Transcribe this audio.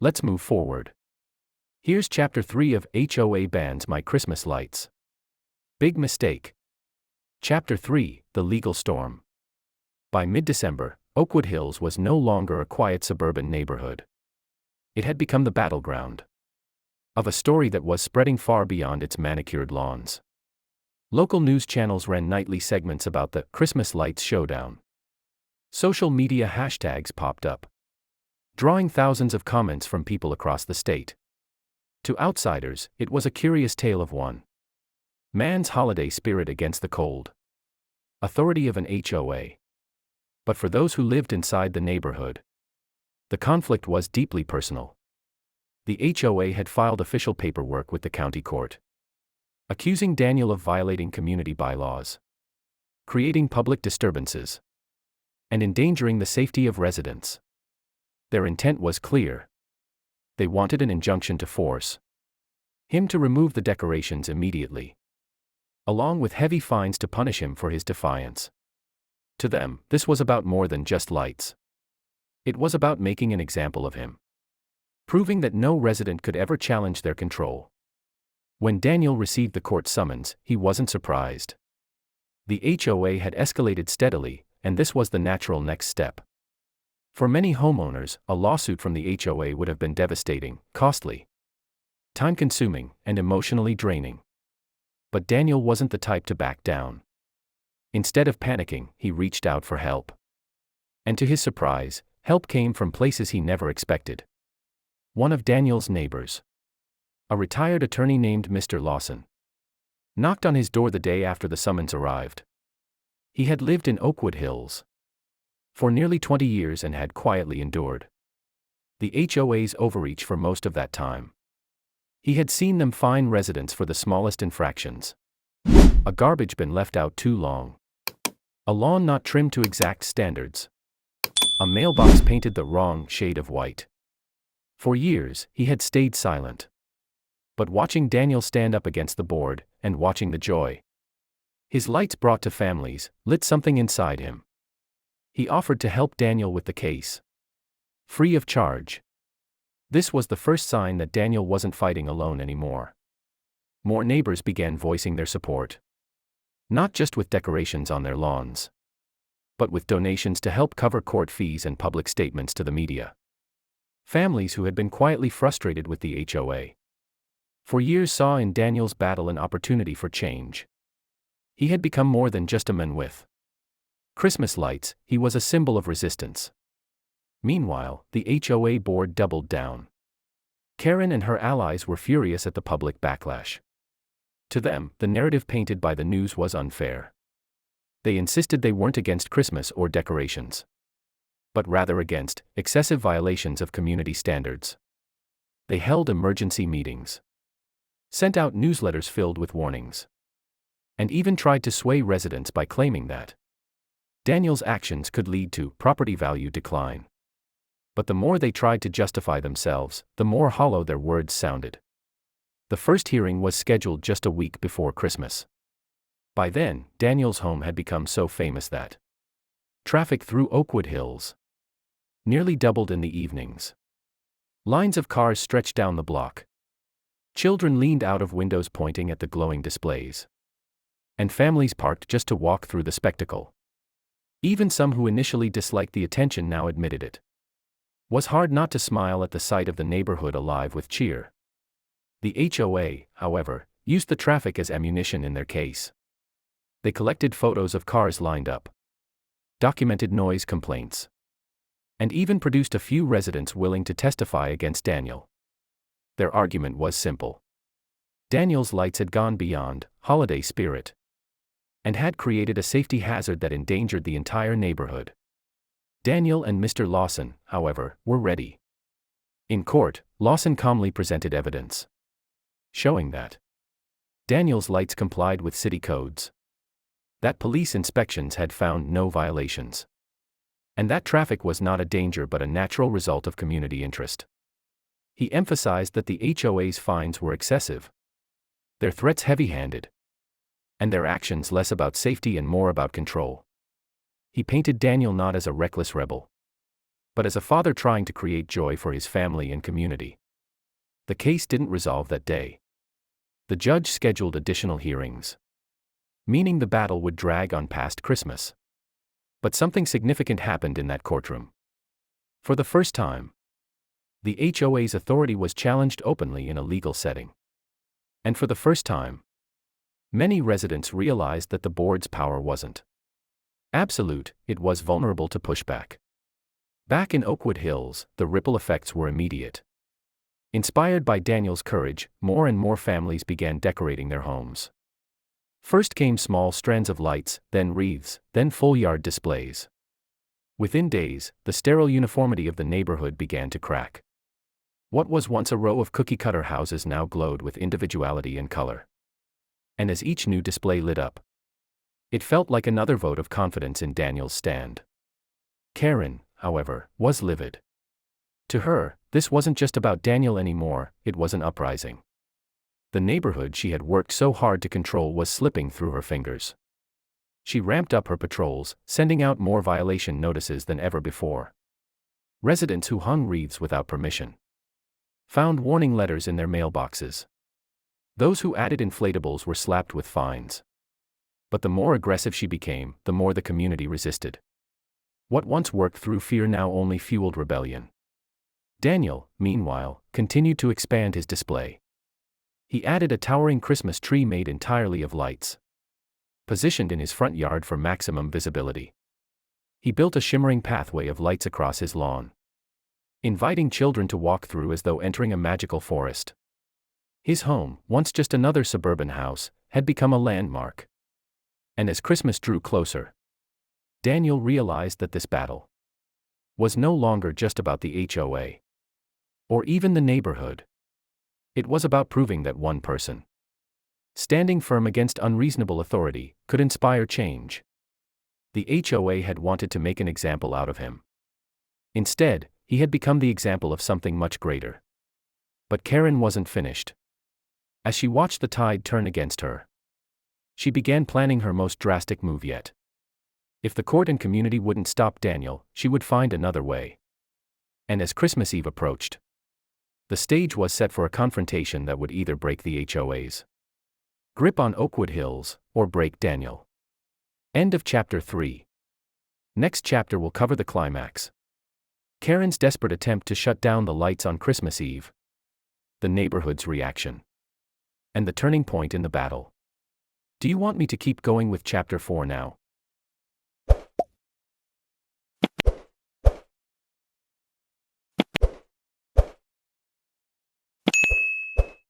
Let's move forward. Here's Chapter 3 of HOA Bans My Christmas Lights. Big Mistake. Chapter 3, The Legal Storm. By mid-December, Oakwood Hills was no longer a quiet suburban neighborhood. It had become the battleground of a story that was spreading far beyond its manicured lawns. Local news channels ran nightly segments about the Christmas Lights Showdown. Social media hashtags popped up, drawing thousands of comments from people across the state. To outsiders, it was a curious tale of one man's holiday spirit against the cold authority of an HOA. But for those who lived inside the neighborhood, the conflict was deeply personal. The HOA had filed official paperwork with the county court, accusing Daniel of violating community bylaws, creating public disturbances, and endangering the safety of residents. Their intent was clear. They wanted an injunction to force him to remove the decorations immediately, along with heavy fines to punish him for his defiance. To them, this was about more than just lights. It was about making an example of him, proving that no resident could ever challenge their control. When Daniel received the court summons, he wasn't surprised. The HOA had escalated steadily, and this was the natural next step. For many homeowners, a lawsuit from the HOA would have been devastating, costly, time-consuming, and emotionally draining. But Daniel wasn't the type to back down. Instead of panicking, he reached out for help. And to his surprise, help came from places he never expected. One of Daniel's neighbors, a retired attorney named Mr. Lawson, knocked on his door the day after the summons arrived. He had lived in Oakwood Hills for nearly 20 years and had quietly endured the HOA's overreach for most of that time. He had seen them fine residents for the smallest infractions: a garbage bin left out too long, a lawn not trimmed to exact standards, a mailbox painted the wrong shade of white. For years, he had stayed silent. But watching Daniel stand up against the board, and watching the joy his lights brought to families, lit something inside him. He offered to help Daniel with the case, free of charge. This was the first sign that Daniel wasn't fighting alone anymore. More neighbors began voicing their support, not just with decorations on their lawns, but with donations to help cover court fees and public statements to the media. Families who had been quietly frustrated with the HOA for years saw in Daniel's battle an opportunity for change. He had become more than just a man with Christmas lights, he was a symbol of resistance. Meanwhile, the HOA board doubled down. Karen and her allies were furious at the public backlash. To them, the narrative painted by the news was unfair. They insisted they weren't against Christmas or decorations, but rather against excessive violations of community standards. They held emergency meetings, sent out newsletters filled with warnings, and even tried to sway residents by claiming that Daniel's actions could lead to property value decline. But the more they tried to justify themselves, the more hollow their words sounded. The first hearing was scheduled just a week before Christmas. By then, Daniel's home had become so famous that traffic through Oakwood Hills nearly doubled in the evenings. Lines of cars stretched down the block. Children leaned out of windows pointing at the glowing displays, and families parked just to walk through the spectacle. Even some who initially disliked the attention now admitted it was hard not to smile at the sight of the neighborhood alive with cheer. The HOA, however, used the traffic as ammunition in their case. They collected photos of cars lined up, documented noise complaints, and even produced a few residents willing to testify against Daniel. Their argument was simple. Daniel's lights had gone beyond holiday spirit and had created a safety hazard that endangered the entire neighborhood. Daniel and Mr. Lawson, however, were ready. In court, Lawson calmly presented evidence showing that Daniel's lights complied with city codes, that police inspections had found no violations, and that traffic was not a danger but a natural result of community interest. He emphasized that the HOA's fines were excessive, their threats heavy-handed, and their actions less about safety and more about control. He painted Daniel not as a reckless rebel, but as a father trying to create joy for his family and community. The case didn't resolve that day. The judge scheduled additional hearings, meaning the battle would drag on past Christmas. But something significant happened in that courtroom. For the first time, the HOA's authority was challenged openly in a legal setting. And for the first time, many residents realized that the board's power wasn't absolute, it was vulnerable to pushback. Back in Oakwood Hills, the ripple effects were immediate. Inspired by Daniel's courage, more and more families began decorating their homes. First came small strands of lights, then wreaths, then full yard displays. Within days, the sterile uniformity of the neighborhood began to crack. What was once a row of cookie-cutter houses now glowed with individuality and color. And as each new display lit up, it felt like another vote of confidence in Daniel's stand. Karen, however, was livid. To her, this wasn't just about Daniel anymore, it was an uprising. The neighborhood she had worked so hard to control was slipping through her fingers. She ramped up her patrols, sending out more violation notices than ever before. Residents who hung wreaths without permission found warning letters in their mailboxes. Those who added inflatables were slapped with fines. But the more aggressive she became, the more the community resisted. What once worked through fear now only fueled rebellion. Daniel, meanwhile, continued to expand his display. He added a towering Christmas tree made entirely of lights, positioned in his front yard for maximum visibility. He built a shimmering pathway of lights across his lawn, inviting children to walk through as though entering a magical forest. His home, once just another suburban house, had become a landmark. And as Christmas drew closer, Daniel realized that this battle was no longer just about the HOA, or even the neighborhood. It was about proving that one person, standing firm against unreasonable authority, could inspire change. The HOA had wanted to make an example out of him. Instead, he had become the example of something much greater. But Karen wasn't finished. As she watched the tide turn against her, she began planning her most drastic move yet. If the court and community wouldn't stop Daniel, she would find another way. And as Christmas Eve approached, the stage was set for a confrontation that would either break the HOA's grip on Oakwood Hills, or break Daniel. End of Chapter 3. Next chapter will cover the climax. Karen's desperate attempt to shut down the lights on Christmas Eve, the neighborhood's reaction, and the turning point in the battle. Do you want me to keep going with Chapter 4 now?